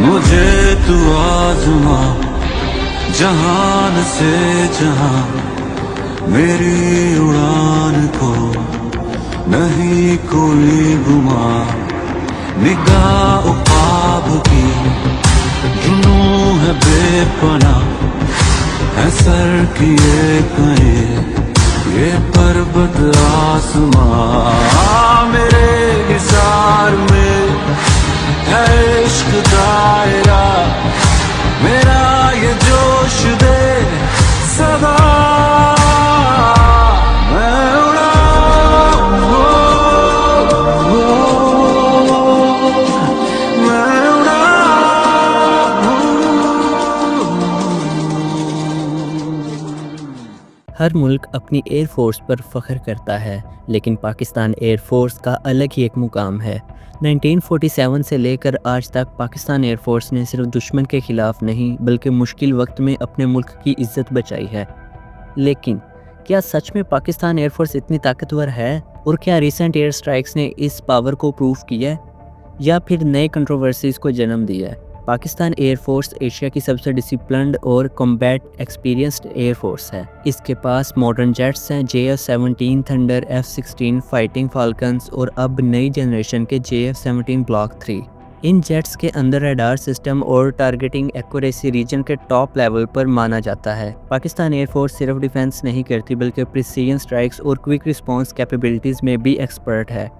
मुझे तू आजमा जहान से जहां, मेरी उड़ान को नहीं कोई गुमा। निगाह ख्वाब की जुनून है बेपना, है सर किए कहीं ये पर्वत आसमां। मेरे हिसार में है इश्क दायरा, मेरा ये जोश दे सदा। मैं उड़ा मैं उड़ा। हर मुल्क अपनी एयरफोर्स पर फ़ख्र करता है, लेकिन पाकिस्तान एयरफोर्स का अलग ही एक मुकाम है। 1947 से लेकर आज तक पाकिस्तान एयरफोर्स ने सिर्फ दुश्मन के ख़िलाफ़ नहीं बल्कि मुश्किल वक्त में अपने मुल्क की इज़्ज़त बचाई है। लेकिन क्या सच में पाकिस्तान एयरफोर्स इतनी ताकतवर है, और क्या रिसेंट एयर स्ट्राइक्स ने इस पावर को प्रूफ किया है या फिर नए कंट्रोवर्सीज़ को जन्म दिया है? पाकिस्तान एयरफोर्स एशिया की सबसे डिसिप्लिन्ड और कॉम्बैट एक्सपीरियंस्ड एयरफोर्स है। इसके पास मॉडर्न जेट्स हैं, JF-17 thunder, F-16 fighting falcons और अब नई जनरेशन के JF-17 ब्लॉक 3। इन जेट्स के अंदर रडार सिस्टम और टारगेटिंग एक्यूरेसी रीजन के टॉप लेवल पर माना जाता है। पाकिस्तान एयरफोर्स सिर्फ डिफेंस नहीं करती बल्कि प्रिसीजन स्ट्राइक्स और क्विक रिस्पॉन्स कैपेबिलिटीज़ में भी एक्सपर्ट है।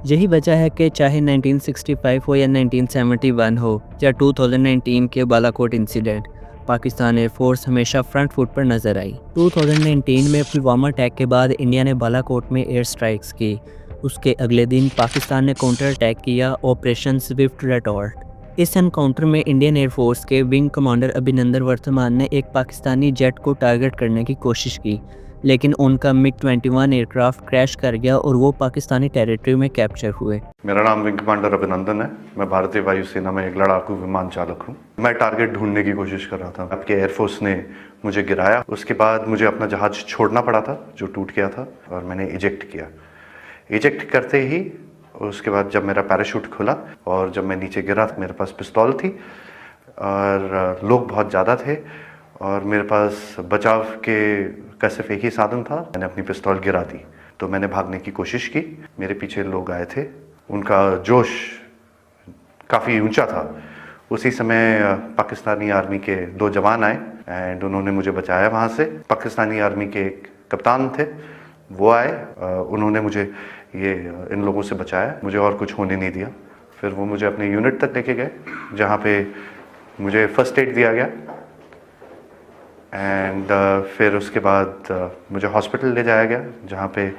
यही वजह है कि चाहे 1965 हो या 1971 हो या 2019 के बालाकोट इंसिडेंट, पाकिस्तान एयरफोर्स हमेशा फ्रंट फुट पर नजर आई। 2019 में पुलवामा अटैक के बाद इंडिया ने बालाकोट में एयर स्ट्राइक्स की। उसके अगले दिन पाकिस्तान ने काउंटर अटैक किया, ऑपरेशन स्विफ्ट रेटॉर्ट। इस एनकाउंटर में इंडियन एयरफोर्स के विंग कमांडर अभिनंदन वर्तमान ने एक पाकिस्तानी जेट को टारगेट करने की कोशिश की, लेकिन उनका MiG-21 एयरक्राफ्ट क्रैश कर गया और वो पाकिस्तानी टेरिटरी में कैप्चर हुए। मेरा नाम विंग कमांडर अभिनंदन है। मैं भारतीय वायुसेना में एक लड़ाकू विमान चालक हूँ। मैं टारगेट ढूंढने की कोशिश कर रहा था। आपके एयरफोर्स ने मुझे गिराया। उसके बाद मुझे अपना जहाज छोड़ना पड़ा था जो टूट गया था, और मैंने इजेक्ट किया। इजेक्ट करते ही उसके बाद जब मेरा पैराशूट खुला और जब मैं नीचे गिरा तो मेरे पास पिस्तौल थी और लोग बहुत ज़्यादा थे और मेरे पास बचाव का सिर्फ एक ही साधन था। मैंने अपनी पिस्तौल गिरा दी तो मैंने भागने की कोशिश की। मेरे पीछे लोग आए थे, उनका जोश काफ़ी ऊंचा था। उसी समय पाकिस्तानी आर्मी के 2 जवान आए एंड उन्होंने मुझे बचाया वहाँ से। पाकिस्तानी आर्मी के एक कप्तान थे, वो आए, उन्होंने मुझे इन लोगों से बचाया, मुझे और कुछ होने नहीं दिया। फिर वो मुझे अपने यूनिट तक लेके गए जहाँ पे मुझे फर्स्ट एड दिया गया एंड फिर उसके बाद मुझे हॉस्पिटल ले जाया गया जहाँ पे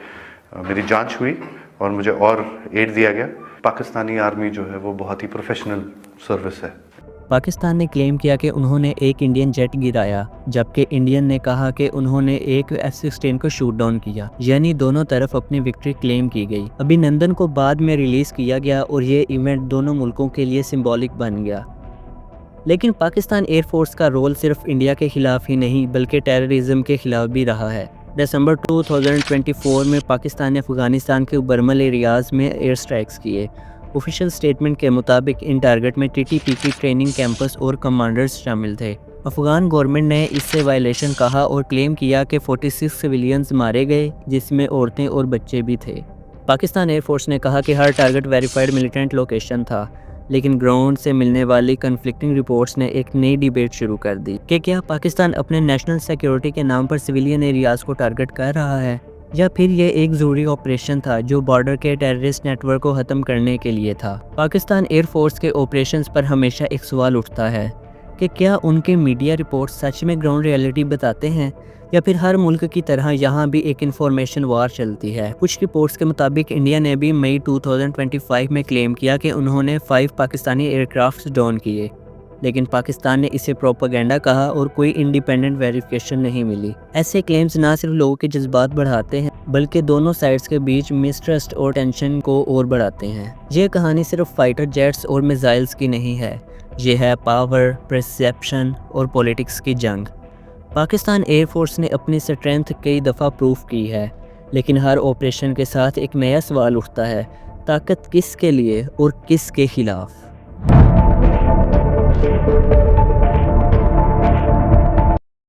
मेरी जांच हुई और मुझे और एड दिया गया। पाकिस्तानी आर्मी जो है वो बहुत ही प्रोफेशनल सर्विस है। पाकिस्तान ने क्लेम किया कि उन्होंने एक इंडियन जेट गिराया, जबकि इंडियन ने कहा कि उन्होंने एक F-16 को शूट डाउन किया। यानी दोनों तरफ अपनी विक्ट्री क्लेम की गई। अभिनंदन को बाद में रिलीज़ किया गया और ये इवेंट दोनों मुल्कों के लिए सिंबॉलिक बन गया। लेकिन पाकिस्तान एयरफोर्स का रोल सिर्फ इंडिया के खिलाफ ही नहीं बल्कि टेररिज्म के खिलाफ भी रहा है। दिसंबर 2024 में पाकिस्तान ने अफगानिस्तान के बर्मल एरियाज़ में एयर स्ट्राइक्स किए। ऑफिशियल स्टेटमेंट के मुताबिक इन टारगेट में TTP की ट्रेनिंग कैंपस और कमांडर्स शामिल थे। अफगान गवर्नमेंट ने इससे वायलेशन कहा और क्लेम किया कि 46 सिविलियंस मारे गए, जिसमें औरतें और बच्चे भी थे। पाकिस्तान एयरफोर्स ने कहा कि हर टारगेट वेरीफाइड मिलिटेंट लोकेशन था, लेकिन ग्राउंड से मिलने वाली कन्फ्लिक्टिंग रिपोर्ट्स ने एक नई डिबेट शुरू कर दी कि क्या पाकिस्तान अपने नेशनल सिक्योरिटी के नाम पर सिविलियन एरियाज़ को टारगेट कर रहा है, या फिर ये एक ज़रूरी ऑपरेशन था जो बॉर्डर के टेररिस्ट नेटवर्क को ख़त्म करने के लिए था। पाकिस्तान एयरफोर्स के ऑपरेशंस पर हमेशा एक सवाल उठता है कि क्या उनके मीडिया रिपोर्ट सच में ग्राउंड रियलिटी बताते हैं, या फिर हर मुल्क की तरह यहाँ भी एक इंफॉर्मेशन वार चलती है। कुछ रिपोर्ट्स के मुताबिक इंडिया ने भी मई 2025 में क्लेम किया कि उन्होंने 5 पाकिस्तानी एयरक्राफ्ट डाउन किए, लेकिन पाकिस्तान ने इसे प्रोपेगेंडा कहा और कोई इंडिपेंडेंट वेरिफिकेशन नहीं मिली। ऐसे क्लेम्स ना सिर्फ लोगों के जज्बात बढ़ाते हैं बल्कि दोनों साइड्स के बीच मिसट्रस्ट और टेंशन को और बढ़ाते हैं। ये कहानी सिर्फ फाइटर जेट्स और मिसाइल्स की नहीं है, ये है पावर, परसेप्शन और पॉलिटिक्स की जंग। पाकिस्तान एयरफोर्स ने अपनी स्ट्रेंथ कई दफ़ा प्रूफ की है, लेकिन हर ऑपरेशन के साथ एक नया सवाल उठता है, ताकत किसके लिए और किसके खिलाफ। है।